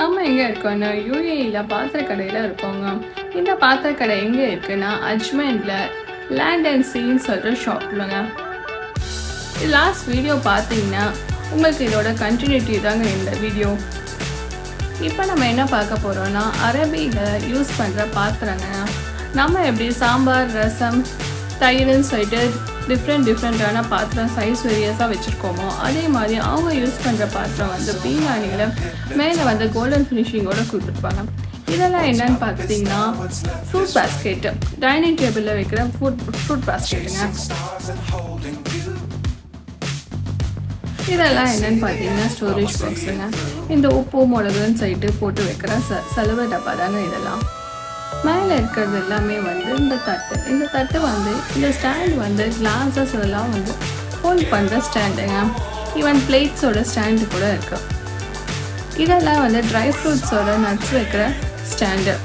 நம்ம எங்கே இருக்கோம்னா யூஏஇல பாத்திர கடையில் இருக்கோங்க. இந்த பாத்திர கடை எங்கே இருக்குன்னா அஜ்மேனில் லேண்ட் அண்ட் சீன்னு சொல்கிற ஷாப்லங்க. லாஸ்ட் வீடியோ பார்த்தீங்கன்னா உங்களுக்கு இதோட கண்டினியூட்டி தாங்க இந்த வீடியோ. இப்போ நம்ம என்ன பார்க்க போகிறோம்னா அரபியில் யூஸ் பண்ணுற பாத்திரங்க. நம்ம எப்படி சாம்பார் ரசம் தயிர்னு சொல்லிட்டு டிஃப்ரெண்ட்டான பாத்திரம் சைஸ் வேரியஸாக வச்சுருக்கோமோ அதே மாதிரி அவங்க யூஸ் பண்ணுற பாத்திரம் பிரியாணியில் மேலே கோல்டன் ஃபினிஷிங்கோட கொடுத்துருப்பாங்க. இதெல்லாம் என்னன்னு பார்த்தீங்கன்னா ஃப்ரூட் பாஸ்கெட்டு, டைனிங் டேபிளில் வைக்கிற ஃப்ரூட் பாஸ்கெட்டுங்க. இதெல்லாம் என்னன்னு பார்த்தீங்கன்னா ஸ்டோரேஜ் பாக்ஸுங்க. இந்த உப்பு மிளகுன்னு சொல்லிட்டு போட்டு வைக்கிற செலவு டப்பா தாங்க இதெல்லாம். மேலே இருக்கிறது எல்லாமே இந்த தட்டு இந்த ஸ்டாண்ட் கிளாஸஸ் எல்லாம் ஹோல்ட் பண்ணுற ஸ்டாண்டுங்க. ஈவன் பிளேட்ஸோட ஸ்டாண்டு கூட இருக்கு. இதெல்லாம் ட்ரை ஃப்ரூட்ஸோட நட்ஸ் வைக்கிற ஸ்டாண்டு.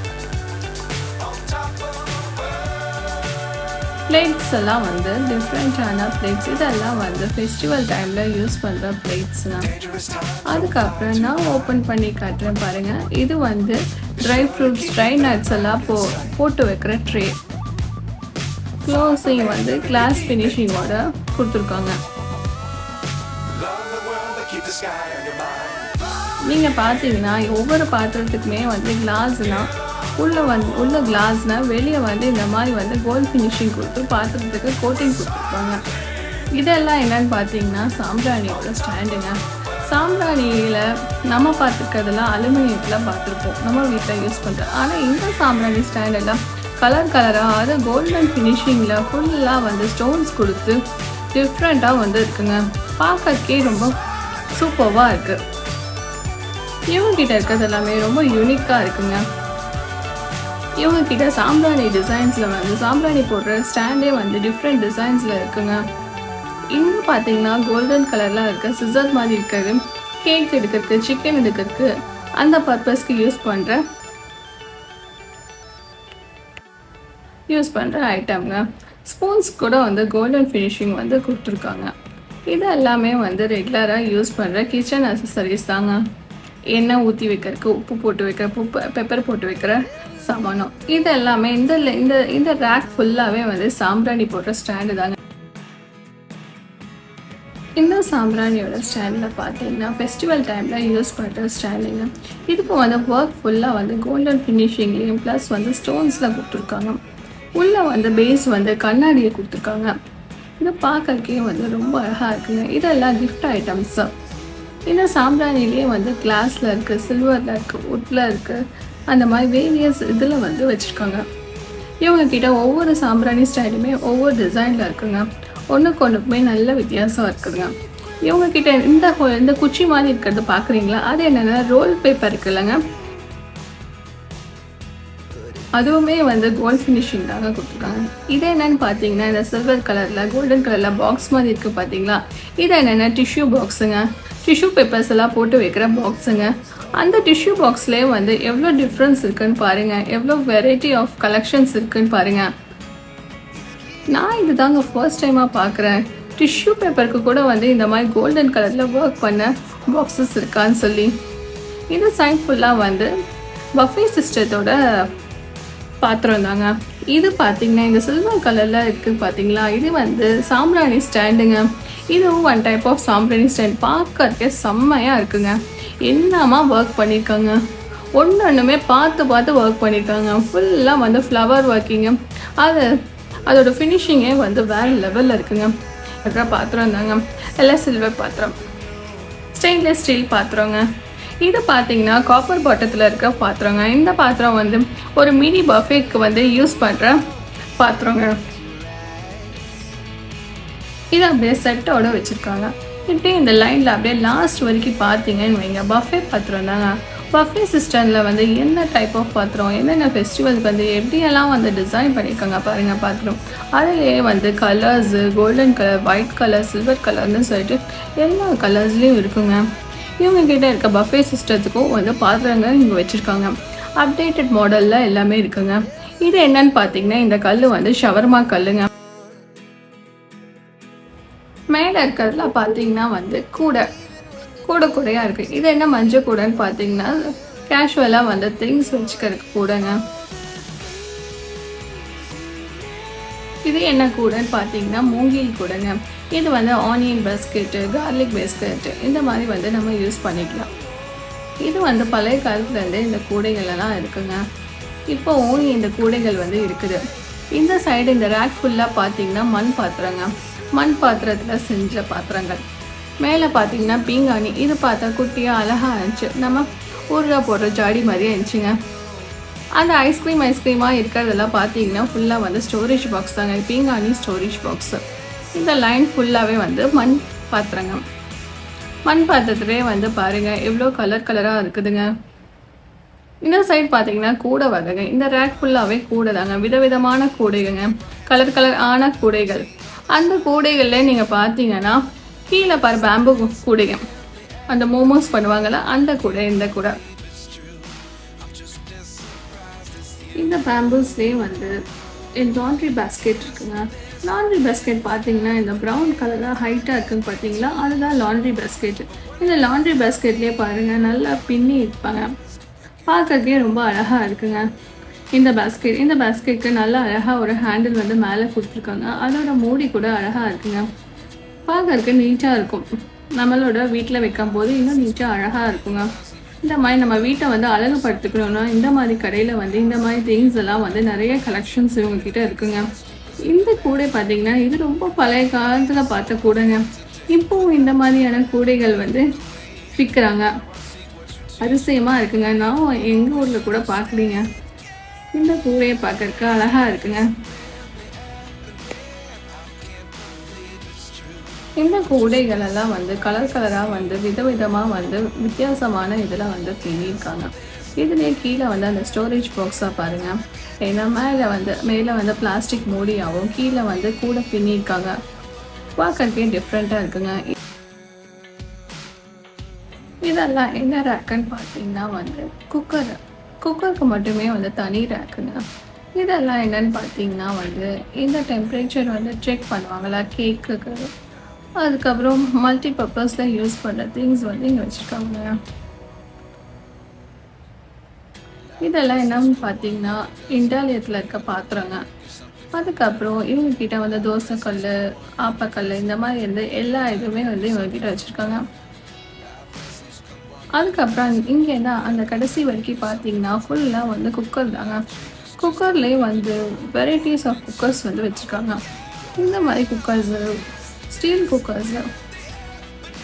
பிளேட்ஸ் எல்லாம் டிஃப்ரெண்ட்டான பிளேட்ஸ். இதெல்லாம் ஃபெஸ்டிவல் டைமில் யூஸ் பண்ணுற பிளேட்ஸ்லாம். அதுக்கப்புறம் நான் ஓப்பன் பண்ணி காட்டுறேன் பாருங்கள். இது ட்ரை ஃப்ரூட்ஸ் ட்ரை நட்ஸ் எல்லாம் போட்டு வைக்கிற ட்ரே. க்ளோஸிங் கிளாஸ் ஃபினிஷிங்கோட கொடுத்துருக்காங்க. நீங்கள் பார்த்தீங்கன்னா ஒவ்வொரு பாத்திரத்துக்குமே கிளாஸ்னால் உள்ள கிளாஸ்னால் வெளியே இந்த மாதிரி கோல்ட் ஃபினிஷிங் கொடுத்து பாத்திரத்துக்கு கோட்டிங் கொடுத்துருப்பாங்க. இதெல்லாம் என்னன்னு பார்த்தீங்கன்னா சாம்பிராணியோட ஸ்டாண்டுங்க. சாம்பிராணியில் நம்ம பார்த்துருக்கிறதுலாம் அலுமினியத்தில் பார்த்துருப்போம் நம்ம வீட்டில் யூஸ் பண்ணுறோம். ஆனால் இந்த சாம்பிராணி ஸ்டாண்டெல்லாம் கலராக அது கோல்டன் ஃபினிஷிங்கில் ஃபுல்லாக ஸ்டோன்ஸ் கொடுத்து டிஃப்ரெண்ட்டாக இருக்குங்க. பார்க்கறக்கே ரொம்ப சூப்பராக இருக்குது. இவங்ககிட்ட இருக்கிறது எல்லாமே ரொம்ப யூனிக்காக இருக்குங்க. இவங்ககிட்ட சாம்பிராணி டிசைன்ஸில் சாம்பிராணி போடுற ஸ்டாண்டே டிஃப்ரெண்ட் டிசைன்ஸில் இருக்குங்க. இங்கே பார்த்தீங்கன்னா கோல்டன் கலரில் இருக்க சிசர் மாதிரி இருக்கிறது கேக் எடுக்கிறதுக்கு சிக்கன் எடுக்கிறதுக்கு அந்த பர்பஸ்க்கு யூஸ் பண்ணுற ஐட்டம்ங்க. ஸ்பூன்ஸ் கூட கோல்டன் ஃபினிஷிங் கொடுத்துருக்காங்க. இது எல்லாமே ரெகுலராக யூஸ் பண்ணுற கிச்சன் அசசரிஸ் தாங்க. எண்ணெய் ஊற்றி வைக்கிறதுக்கு உப்பு போட்டு வைக்கிற பெப்பர் போட்டு வைக்கிற சாமானம். இது எல்லாமே இந்த ரேக் ஃபுல்லாகவே சாம்பிராணி போடுற ஸ்டாண்டு தாங்க. இந்த சாம்பிராணியோட ஸ்டாண்டில் பார்த்தீங்கன்னா ஃபெஸ்டிவல் டைமில் யூஸ் பண்ணுற ஸ்டாண்டுங்க. இதுக்கு ஒர்க் ஃபுல்லாக கோல்டன் ஃபினிஷிங்லேயும் ப்ளஸ் ஸ்டோன்ஸில் கொடுத்துருக்காங்க. உள்ளே பேஸ் கண்ணாடியை கொடுத்துருக்காங்க. இது பார்க்கறக்கே ரொம்ப அழகாக இருக்குங்க. இதெல்லாம் கிஃப்ட் ஐட்டம்ஸு. இந்த சாம்பிராணிலேயே கிளாஸில் இருக்குது, சில்வரில் இருக்குது, வுட்டில் இருக்குது, அந்த மாதிரி வேரியஸ் இதில் வச்சுருக்காங்க. இவங்கக்கிட்ட ஒவ்வொரு சாம்பிராணி ஸ்டாண்டுமே ஒவ்வொரு டிசைனில் இருக்குங்க. ஒன்றுக்குமே நல்ல வித்தியாசம் இருக்குதுங்க. இவங்கக்கிட்ட இந்த குச்சி மாதிரி இருக்கிறது பார்க்குறீங்களா, அது என்னென்னா ரோல் பேப்பர் இருக்கு இல்லைங்க, அதுவுமே கோல்ட் ஃபினிஷிங் தாங்க கொடுத்துருக்காங்க. இது என்னென்னு பார்த்தீங்கன்னா இந்த சில்வர் கலரில் கோல்டன் கலரில் பாக்ஸ் மாதிரி இருக்குது பார்த்தீங்களா, இது என்னென்னா டிஷ்யூ பாக்ஸுங்க. டிஷ்யூ பேப்பர்ஸ் எல்லாம் போட்டு வைக்கிற பாக்ஸுங்க. அந்த டிஷ்யூ பாக்ஸ்லேயே எவ்வளோ டிஃப்ரென்ஸ் இருக்குதுன்னு பாருங்கள், எவ்வளோ வெரைட்டி ஆஃப் கலெக்ஷன்ஸ் இருக்குதுன்னு பாருங்கள். நான் இது தாங்க ஃபர்ஸ்ட் டைமாக பார்க்குறேன். டிஷ்யூ பேப்பருக்கு கூட இந்த மாதிரி கோல்டன் கலரில் ஒர்க் பண்ண பாக்ஸஸ் இருக்கான்னு சொல்லி. இது சைட் ஃபுல்லாக பஃபே சிஸ்டத்தோட பாத்திரம் தாங்க. இது பார்த்திங்கன்னா இந்த சில்வர் கலரில் இருக்குது பார்த்தீங்களா, இது சாம்பிராணி ஸ்டாண்டுங்க. இதுவும் ஒன் டைப் ஆஃப் சாம்பிராணி ஸ்டாண்ட். பார்க்கறதுக்கே செம்மையாக இருக்குங்க. என்னமா ஒர்க் பண்ணியிருக்காங்க, ஒன்றுமே பார்த்து ஒர்க் பண்ணியிருக்காங்க. ஃபுல்லாக ஃப்ளவர் ஒர்க்கிங்க. அதோட ஃபினிஷிங்கே வேறு லெவலில் இருக்குங்க. இருக்கிற பாத்திரம் தாங்க எல்லாம் சில்வர் பாத்திரம், ஸ்டெயின்லெஸ் ஸ்டீல் பாத்திரங்க. இது பார்த்தீங்கன்னா காப்பர் பாட்டத்தில் இருக்கிற பாத்திரங்க. இந்த பாத்திரம் ஒரு மினி பஃபேக்கு யூஸ் பண்ணுற பாத்திரங்க. இது அப்படியே செட்டோட வச்சுருக்காங்க. இப்படியே இந்த லைனில் அப்படியே லாஸ்ட் வரைக்கும் பார்த்தீங்கன்னு வைங்க, பஃபே பாத்திரம் தாங்க. பஃபே சிஸ்டமில் என்ன டைப் ஆஃப் பாத்திரம், என்னென்ன ஃபெஸ்டிவலுக்கு எப்படியெல்லாம் டிசைன் பண்ணியிருக்காங்க பாருங்கள் பாத்திரம். அதிலே colours golden colour, white colour, silver கலர்னு சொல்லிட்டு எல்லா கலர்ஸ்லேயும் இருக்குங்க. இவங்ககிட்ட இருக்க பஃபே சிஸ்டத்துக்கும் பாத்திரங்க இங்கே வச்சுருக்காங்க. அப்டேட்டட் மாடலில் எல்லாமே இருக்குங்க. இது என்னன்னு பார்த்தீங்கன்னா இந்த கல் ஷவர்மா கல்லுங்க. மேலே இருக்கிறதுலாம் பார்த்தீங்கன்னா கூடையாக இருக்குது. இது என்ன மஞ்சள் கூடைன்னு பார்த்தீங்கன்னா கேஷுவலாக வந்து திங்ஸ் வச்சுக்கிறதுக்கு கூடங்க. இது என்ன கூடன்னு பார்த்தீங்கன்னா மூங்கில் கூடங்க. இது வந்து ஆனியன் பாஸ்கெட்டு, கார்லிக் பாஸ்கெட்டு இந்த மாதிரி வந்து நம்ம யூஸ் பண்ணிக்கலாம். இது வந்து பழைய காலத்துலேருந்தே இந்த கூடைகள் எல்லாம் இருக்குங்க. இப்போவும் இந்த கூடைகள் வந்து இருக்குது. இந்த சைடு இந்த ரேக் ஃபுல்லாக பார்த்தீங்கன்னா மண் பாத்திரங்க. மண் பாத்திரத்தில் செஞ்ச பாத்திரங்கள். மேலே பார்த்தீங்கன்னா பீங்கானி. இது பார்த்தா குட்டியாக அழகாக இருந்துச்சு. நம்ம ஊறுகாய் போடுற ஜாடி மாதிரியே இருந்துச்சுங்க. அந்த ஐஸ்கிரீமாக இருக்கிறதெல்லாம் பார்த்தீங்கன்னா ஃபுல்லாக வந்து ஸ்டோரேஜ் பாக்ஸ் தாங்க. பீங்கானி ஸ்டோரேஜ் பாக்ஸு. இந்த லைன் ஃபுல்லாகவே வந்து மண் பாத்திரங்க. மண் பாத்திரத்துலேயே வந்து பாருங்கள் எவ்வளோ கலராக இருக்குதுங்க. இந்த சைடு பார்த்தீங்கன்னா கூடை வகைங்க. இந்த ரேக் ஃபுல்லாகவே கூடை தாங்க. விதவிதமான கூடைங்க, கலர் ஆன கூடைகள். அந்த கூடைகளில் நீங்கள் பார்த்தீங்கன்னா கீழே பாரு பேம்பு கூடைங்க. அந்த மோமோஸ் பண்ணுவாங்கள்ல அந்த கூடை. இந்த கூடை இந்த பேம்பூஸ்லேயே வந்து லாண்ட்ரி பாஸ்கெட் இருக்குங்க. லாண்ட்ரி பாஸ்கெட் பார்த்தீங்கன்னா இந்த ப்ரௌன் கலராக ஹைட்டாக இருக்குன்னு பார்த்தீங்களா, அதுதான் லாண்ட்ரி பாஸ்கெட். இந்த லாண்ட்ரி பாஸ்கெட்லேயே பாருங்கள் நல்லா பின்னி இருப்பாங்க. பார்க்கறதுக்கே ரொம்ப அழகாக இருக்குங்க. இந்த பாஸ்கெட்டுக்கு நல்லா அழகாக ஒரு ஹேண்டில் வந்து மேலே கொடுத்துருக்காங்க. அதோட மூடி கூட அழகாக இருக்குங்க. பார்க்கறதுக்கு நீட்டாக இருக்கும். நம்மளோட வீட்டில் வைக்கும் போது இன்னும் நீட்டாக அழகாக இருக்குங்க. இந்த மாதிரி நம்ம வீட்டை வந்து அழகுபடுத்திக்கணும்னா இந்த மாதிரி கடையில் வந்து இந்த மாதிரி திங்ஸ் எல்லாம் வந்து நிறைய கலெக்ஷன்ஸ் இவங்கக்கிட்ட இருக்குங்க. இந்த கூடை பார்த்தீங்கன்னா இது ரொம்ப பழைய காலத்தில் பார்த்த கூடைங்க. இப்போவும் இந்த மாதிரியான கூடைகள் வந்து விற்கிறாங்க. அதிசயமாக இருக்குங்க. நான் எங்கள் ஊரில் கூட பார்க்கலீங்க. இந்த கூடையை பார்க்கறதுக்கு அழகாக இருக்குங்க. இந்த கூடைகள் எல்லாம் வந்து கலராக வந்து விதவிதமாக வந்து வித்தியாசமான இதில் வந்து பின்னியிருக்காங்க. இதுலேயே கீழே வந்து அந்த ஸ்டோரேஜ் பாக்ஸாக பாருங்கள். ஏன்னா மேலே வந்து பிளாஸ்டிக் மூடியாகவும் கீழே வந்து கூட பின்னியிருக்காங்க. பார்க்கறதுக்கே டிஃப்ரெண்ட்டாக இருக்குங்க. இதெல்லாம் என்ன ரேக்குன்னு பார்த்தீங்கன்னா வந்து குக்கருக்கு மட்டுமே வந்து தனி ரேக்குங்க. இதெல்லாம் என்னன்னு பார்த்தீங்கன்னா வந்து இந்த டெம்பரேச்சர் வந்து செக் பண்ணுவாங்களா கேக்குக்கு, அதுக்கப்புறம் மல்டி பர்பஸில் யூஸ் பண்ணுற திங்ஸ் வந்து இங்கே வச்சுருக்காங்க. இதெல்லாம் என்னன்னு பார்த்தீங்கன்னா இண்டாலியத்தில் இருக்க பாத்திரங்க. அதுக்கப்புறம் இவங்கக்கிட்ட வந்து தோசைக்கல், ஆப்பக்கல் இந்த மாதிரி வந்து எல்லா இதுவுமே வந்து இவங்கக்கிட்ட வச்சுருக்காங்க. அதுக்கப்புறம் இங்கே தான் அந்த கடைசி வரைக்கும் பார்த்தீங்கன்னா ஃபுல்லாக வந்து குக்கர் தாங்க. குக்கர்லேயே வந்து வெரைட்டிஸ் ஆஃப் குக்கர்ஸ் வந்து வச்சுருக்காங்க. இந்த மாதிரி குக்கர்ஸு, ஸ்டீல் குக்கர்ஸு,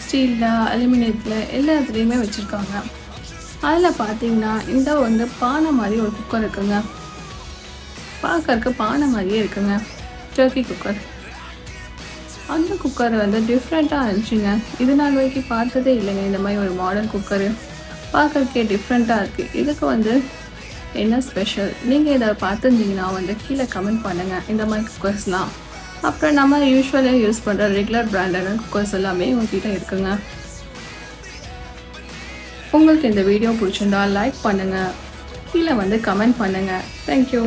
ஸ்டீலில், அலுமினியத்தில் எல்லாத்துலேயுமே வச்சுருக்காங்க. அதில் பார்த்தீங்கன்னா இந்த வந்து பானை மாதிரி ஒரு குக்கர் இருக்குங்க. பார்க்கறக்கு பானை மாதிரியே இருக்குங்க. Turkey cooker. அந்த குக்கர் வந்து டிஃப்ரெண்ட்டாக இருந்துச்சுங்க. இது நாள் வரைக்கும் பார்த்ததே இல்லைங்க இந்த மாதிரி ஒரு மாடர்ன் குக்கரு. பார்க்கறதுக்கே டிஃப்ரெண்ட்டாக இருக்குது. இதுக்கு வந்து என்ன ஸ்பெஷல்? நீங்கள் இதை பார்த்துருந்தீங்கன்னா வந்து கீழே கமெண்ட் பண்ணுங்கள். இந்த மாதிரி குக்கர்ஸ்லாம் அப்புறம் நம்ம யூஸ்வலாக யூஸ் பண்ணுற ரெகுலர் பிராண்டான குக்கர்ஸ் எல்லாமே உங்ககிட்ட இருக்குங்க. உங்களுக்கு இந்த வீடியோ பிடிச்சிருந்தா லைக் பண்ணுங்கள், கீழே வந்து கமெண்ட் பண்ணுங்கள். தேங்க்யூ.